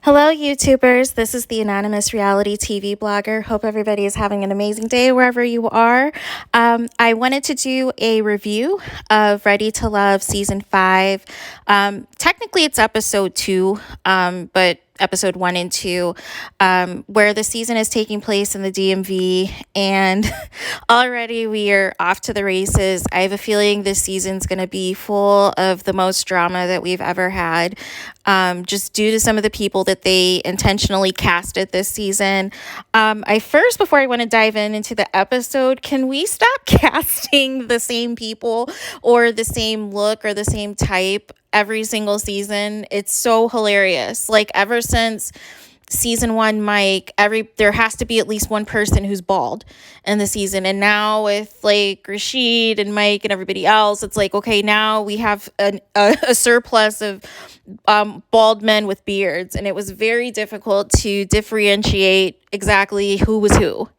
Hello, YouTubers. This is the Anonymous Reality TV blogger. Hope everybody is having an amazing day wherever you are. I wanted to do a review of Ready to Love Season 5. Technically, it's Episode 2, but Episode 1 and 2, where the season is taking place in the DMV, and already we are off to the races. I have a feeling this season's going to be full of the most drama that we've ever had, just due to some of the people that they intentionally casted this season. Before I want to dive into the episode, can we stop casting the same people or the same look or the same type every single season? It's so hilarious. Like, ever since season 1, Mike, there has to be at least one person who's bald in the season. And now with like Rashid and Mike and everybody else, it's like, okay, now we have a surplus of bald men with beards. And it was very difficult to differentiate exactly who was who.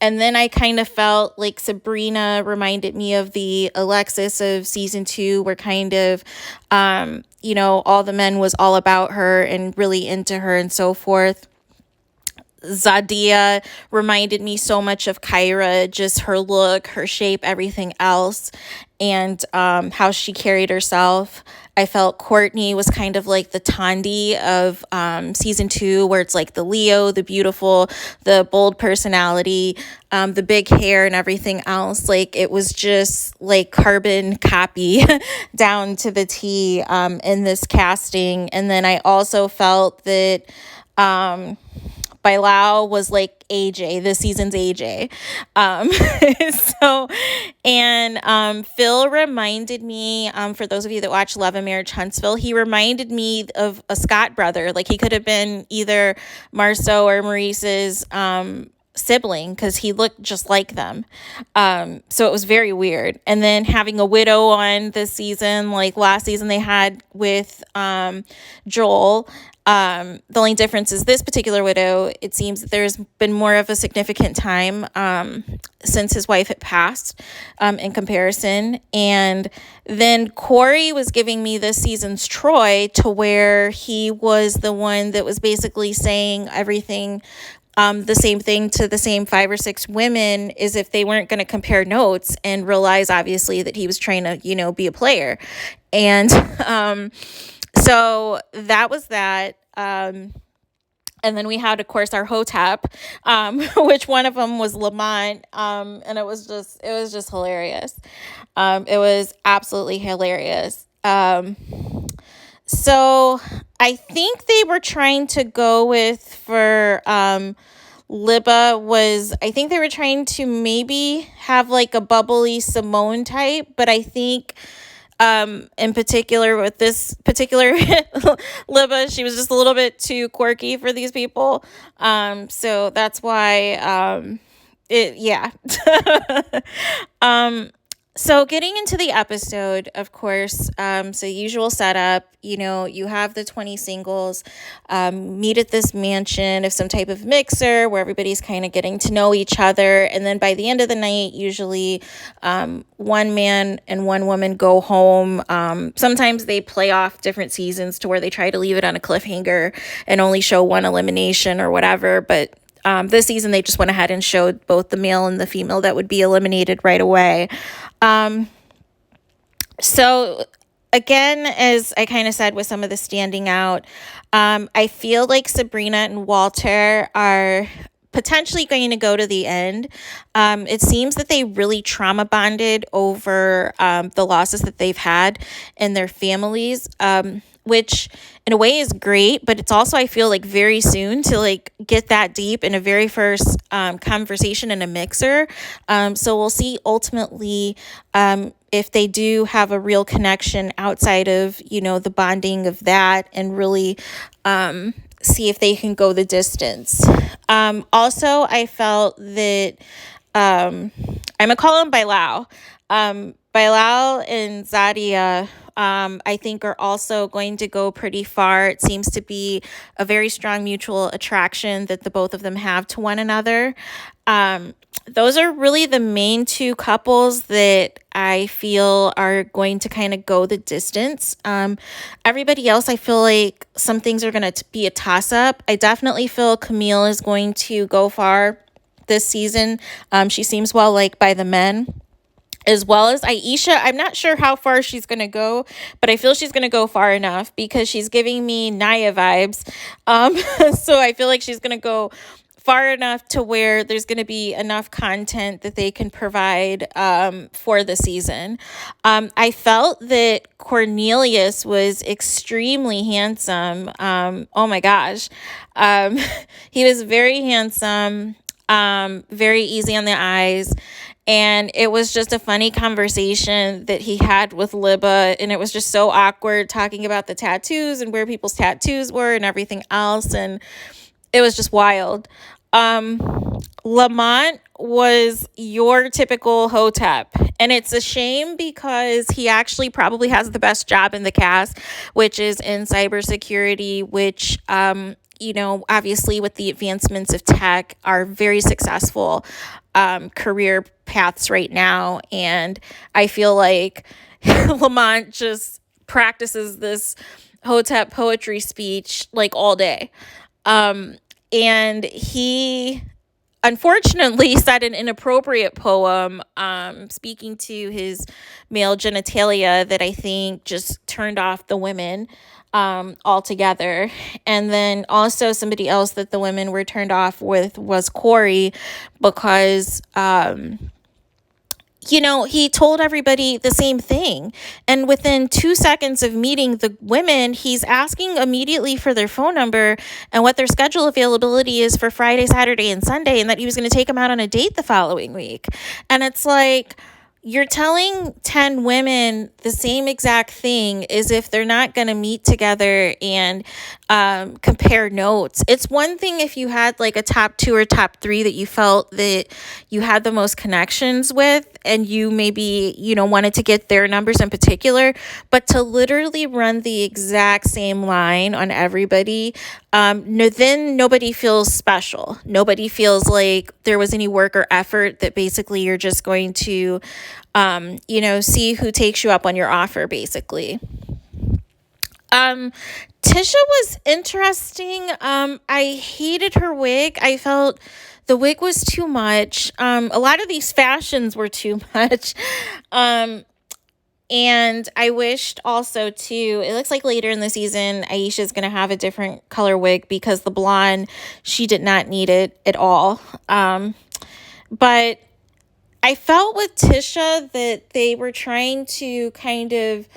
And then I kind of felt like Sabrina reminded me of the Alexis of season 2, where kind of, all the men was all about her and really into her and so forth. Zadia reminded me so much of Kyra, just her look, her shape, everything else, and how she carried herself. I felt Courtney was kind of like the Tandi of season 2, where it's like the Leo, the beautiful, the bold personality, the big hair and everything else. Like, it was just like carbon copy down to the T in this casting. And then I also felt that Bilal was like AJ, this season's AJ. Phil reminded me, for those of you that watch Love and Marriage Huntsville, he reminded me of a Scott brother. Like, he could have been either Marceau or Maurice's sibling, because he looked just like them. So it was very weird. And then having a widow on this season, like last season they had with Joel. The only difference is this particular widow, it seems that there's been more of a significant time since his wife had passed in comparison. And then Corey was giving me this season's Troy, to where he was the one that was basically saying everything the same thing to the same 5 or 6 women, as if they weren't going to compare notes and realize obviously that he was trying to, be a player. And so that was that. And then we had, of course, our Hotep, which one of them was Lamont. And it was just hilarious. It was absolutely hilarious. So I think they were trying to go with, for Libba was, I think they were trying to maybe have like a bubbly Simone type, but I think in particular with this particular Libba, she was just a little bit too quirky for these people. So that's why So getting into the episode, of course, so usual setup, you have the 20 singles meet at this mansion of some type of mixer where everybody's kind of getting to know each other. And then by the end of the night, usually one man and one woman go home. Sometimes they play off different seasons to where they try to leave it on a cliffhanger and only show one elimination or whatever. But this season, they just went ahead and showed both the male and the female that would be eliminated right away. So again, as I kind of said with some of the standing out, I feel like Sabrina and Walter are potentially going to go to the end. It seems that they really trauma bonded over the losses that they've had in their families, which in a way is great, but it's also, I feel like, very soon to like get that deep in a very first conversation in a mixer. So we'll see ultimately if they do have a real connection outside of, the bonding of that, and really see if they can go the distance. Also, I felt that I'm going to call him Bilal. Bilal and Zadia I think are also going to go pretty far. It seems to be a very strong mutual attraction that the both of them have to one another. Those are really the main two couples that I feel are going to kind of go the distance. Everybody else, I feel like some things are going to be a toss-up. I definitely feel Camille is going to go far this season. She seems well liked by the men, as well as Aisha. I'm not sure how far she's going to go, but I feel she's going to go far enough because she's giving me Naya vibes. So I feel like she's going to go far enough to where there's going to be enough content that they can provide for the season. I felt that Cornelius was extremely handsome. Oh my gosh. He was very handsome, very easy on the eyes. And it was just a funny conversation that he had with Libba. And it was just so awkward talking about the tattoos and where people's tattoos were and everything else. And it was just wild. Lamont was your typical Hotep. And it's a shame because he actually probably has the best job in the cast, which is in cybersecurity, which, obviously with the advancements of tech are very successful career paths right now. And I feel like Lamont just practices this Hotep poetry speech like all day. And he unfortunately said an inappropriate poem speaking to his male genitalia that I think just turned off the women altogether. And then also somebody else that the women were turned off with was Corey, because he told everybody the same thing. And within 2 seconds of meeting the women, he's asking immediately for their phone number and what their schedule availability is for Friday, Saturday, and Sunday, and that he was going to take them out on a date the following week. And it's like, you're telling 10 women the same exact thing as if they're not going to meet together and compare notes. It's one thing if you had like a top 2 or top 3 that you felt that you had the most connections with and you maybe, wanted to get their numbers in particular, but to literally run the exact same line on everybody, then nobody feels special. Nobody feels like there was any work or effort, that basically you're just going to, see who takes you up on your offer, basically. Tisha was interesting. I hated her wig. I felt the wig was too much. A lot of these fashions were too much. And I wished also too, it looks like later in the season, Aisha's going to have a different color wig because the blonde, she did not need it at all. But I felt with Tisha that they were trying to kind of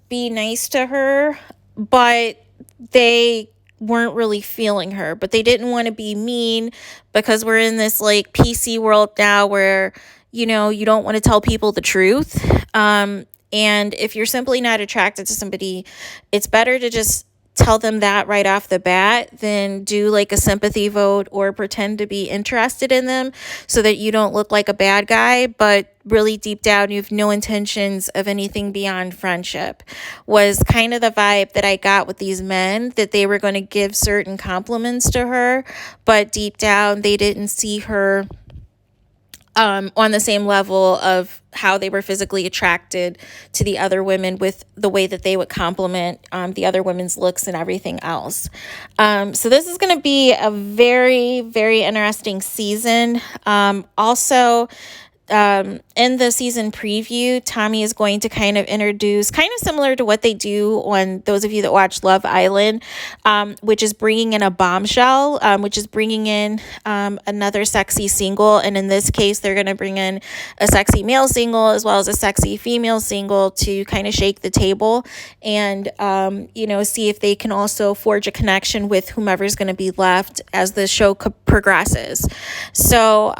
be nice to her, but they weren't really feeling her. But they didn't want to be mean because we're in this like PC world now where, you don't want to tell people the truth. And if you're simply not attracted to somebody, it's better to just tell them that right off the bat than do like a sympathy vote or pretend to be interested in them so that you don't look like a bad guy, but really deep down you have no intentions of anything beyond friendship. Was kind of the vibe that I got with these men, that they were going to give certain compliments to her, but deep down they didn't see her on the same level of how they were physically attracted to the other women with the way that they would compliment the other women's looks and everything else. So this is going to be a very, very interesting season. Also, in the season preview, Tommy is going to kind of introduce, kind of similar to what they do on those of you that watch Love Island, which is bringing in a bombshell, which is bringing in another sexy single. And in this case, they're going to bring in a sexy male single as well as a sexy female single to kind of shake the table and, see if they can also forge a connection with whomever's going to be left as the show progresses. So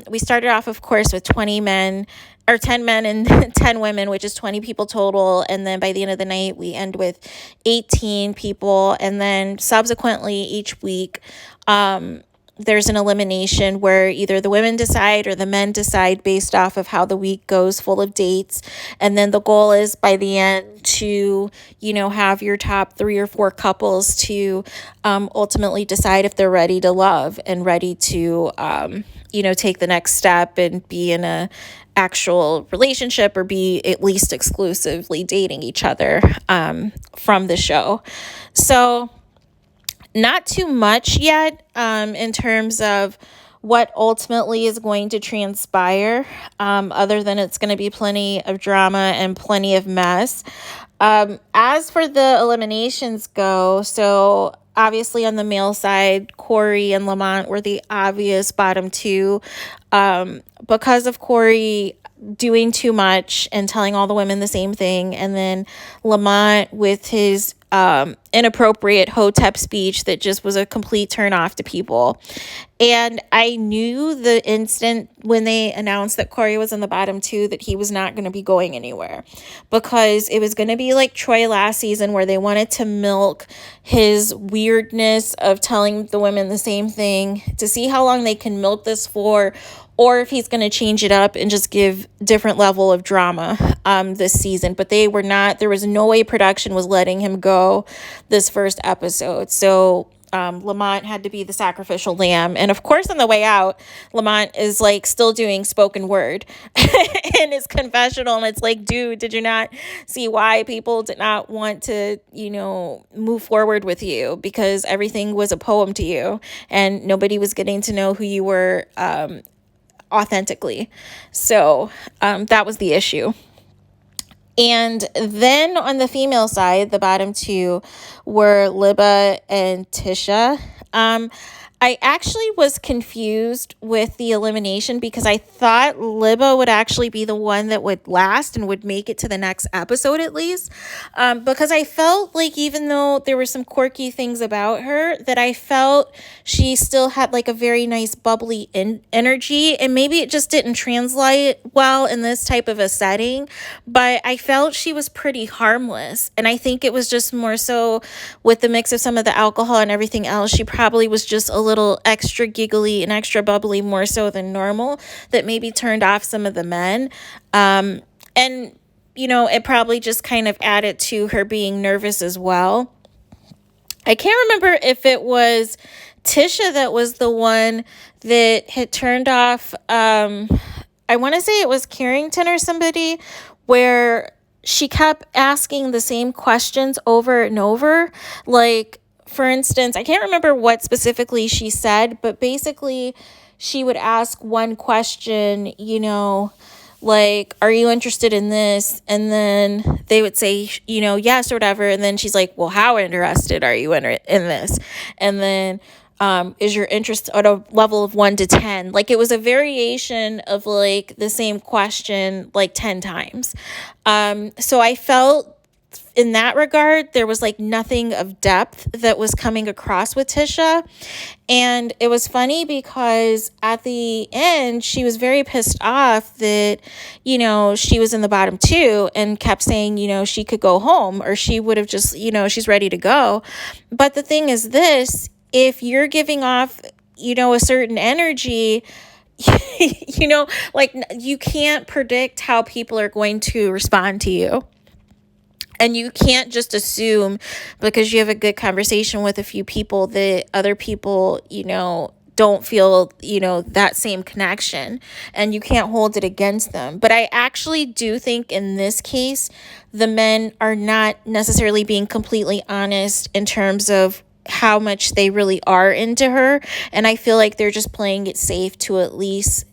we started off, of course, with 10 men and 10 women, which is 20 people total. And then by the end of the night, we end with 18 people. And then subsequently each week, there's an elimination where either the women decide or the men decide based off of how the week goes, full of dates. And then the goal is by the end to, have your top 3 or 4 couples to ultimately decide if they're ready to love and ready to, take the next step and be in a actual relationship or be at least exclusively dating each other from the show. So not too much yet in terms of what ultimately is going to transpire, other than it's going to be plenty of drama and plenty of mess. As for the eliminations go, so obviously on the male side, Corey and Lamont were the obvious bottom 2, because of Corey doing too much and telling all the women the same thing, and then Lamont with his inappropriate hotep speech that just was a complete turn off to people. And I knew the instant when they announced that Corey was in the bottom 2 that he was not going to be going anywhere, because it was going to be like Troy last season where they wanted to milk his weirdness of telling the women the same thing to see how long they can milk this for, or if he's going to change it up and just give different level of drama this season. But there was no way production was letting him go this first episode. So Lamont had to be the sacrificial lamb. And of course, on the way out, Lamont is like still doing spoken word in his confessional. And it's like, dude, did you not see why people did not want to, move forward with you? Because everything was a poem to you and nobody was getting to know who you were authentically. So that was the issue. And then on the female side, the bottom 2 were Libba and Tisha. I actually was confused with the elimination because I thought Libba would actually be the one that would last and would make it to the next episode at least. Because I felt like even though there were some quirky things about her, that I felt she still had like a very nice bubbly energy, and maybe it just didn't translate well in this type of a setting, but I felt she was pretty harmless. And I think it was just more so with the mix of some of the alcohol and everything else, she probably was just a little extra giggly and extra bubbly more so than normal, that maybe turned off some of the men. And, it probably just kind of added to her being nervous as well. I can't remember if it was Tisha that was the one that had turned off. I want to say it was Carrington or somebody, where she kept asking the same questions over and over. Like, for instance, I can't remember what specifically she said, but basically she would ask one question, like, are you interested in this? And then they would say, yes or whatever. And then she's like, well, how interested are you in this? And then is your interest at a level of 1 to 10? Like, it was a variation of like the same question like 10 times. So I felt in that regard, there was like nothing of depth that was coming across with Tisha. And it was funny because at the end, she was very pissed off that, she was in the bottom 2 and kept saying, she could go home, or she would have just, she's ready to go. But the thing is this, if you're giving off, a certain energy, like you can't predict how people are going to respond to you. And you can't just assume because you have a good conversation with a few people that other people, don't feel, that same connection, and you can't hold it against them. But I actually do think in this case, the men are not necessarily being completely honest in terms of how much they really are into her. And I feel like they're just playing it safe to at least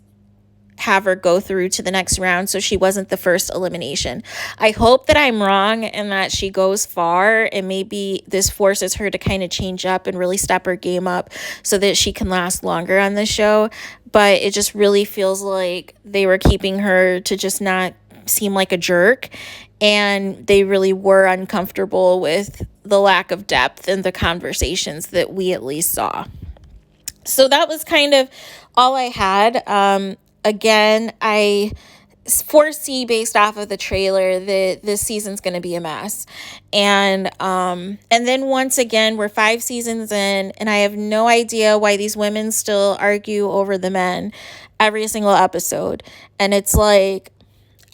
have her go through to the next round so she wasn't the first elimination. I hope that I'm wrong and that she goes far, and maybe this forces her to kind of change up and really step her game up so that she can last longer on the show. But it just really feels like they were keeping her to just not seem like a jerk, and they really were uncomfortable with the lack of depth in the conversations that we at least saw. So that was kind of all I had. Again, I foresee based off of the trailer that this season's going to be a mess. And then once again, we're 5 seasons in, and I have no idea why these women still argue over the men every single episode. And it's like,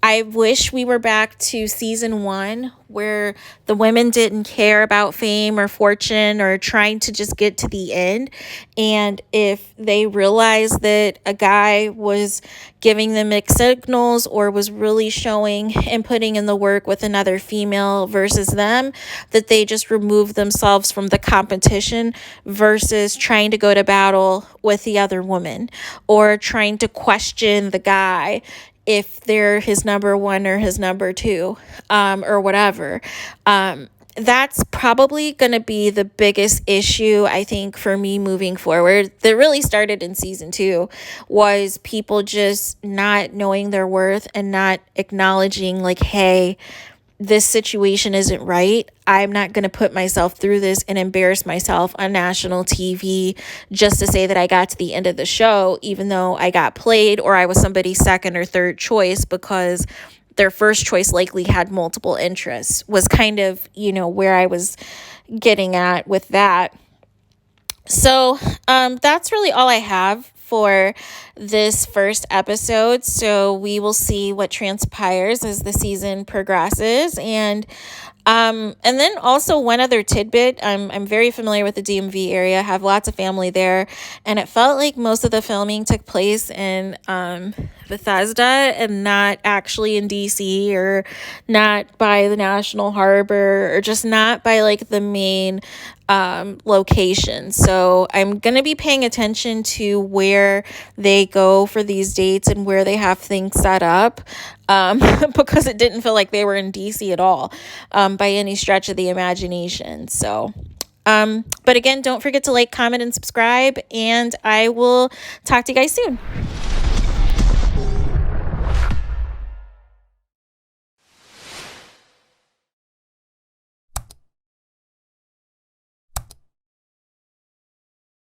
I wish we were back to season 1 where the women didn't care about fame or fortune or trying to just get to the end. And if they realized that a guy was giving them mixed signals or was really showing and putting in the work with another female versus them, that they just remove themselves from the competition versus trying to go to battle with the other woman or trying to question the guy if they're his number 1 or his number 2, or whatever. That's probably going to be the biggest issue, I think, for me moving forward. That really started in season 2, was people just not knowing their worth and not acknowledging, like, hey, this situation isn't right. I'm not going to put myself through this and embarrass myself on national TV just to say that I got to the end of the show, even though I got played or I was somebody's second or third choice, because their first choice likely had multiple interests, was kind of, where I was getting at with that. So that's really all I have for this first episode. So we will see what transpires as the season progresses. And then also one other tidbit, I'm very familiar with the DMV area, have lots of family there, and it felt like most of the filming took place in Bethesda and not actually in DC, or not by the National Harbor, or just not by like the main location. So I'm going to be paying attention to where they go for these dates and where they have things set up, because it didn't feel like they were in DC at all, by any stretch of the imagination. So, but again, don't forget to like, comment, and subscribe, and I will talk to you guys soon.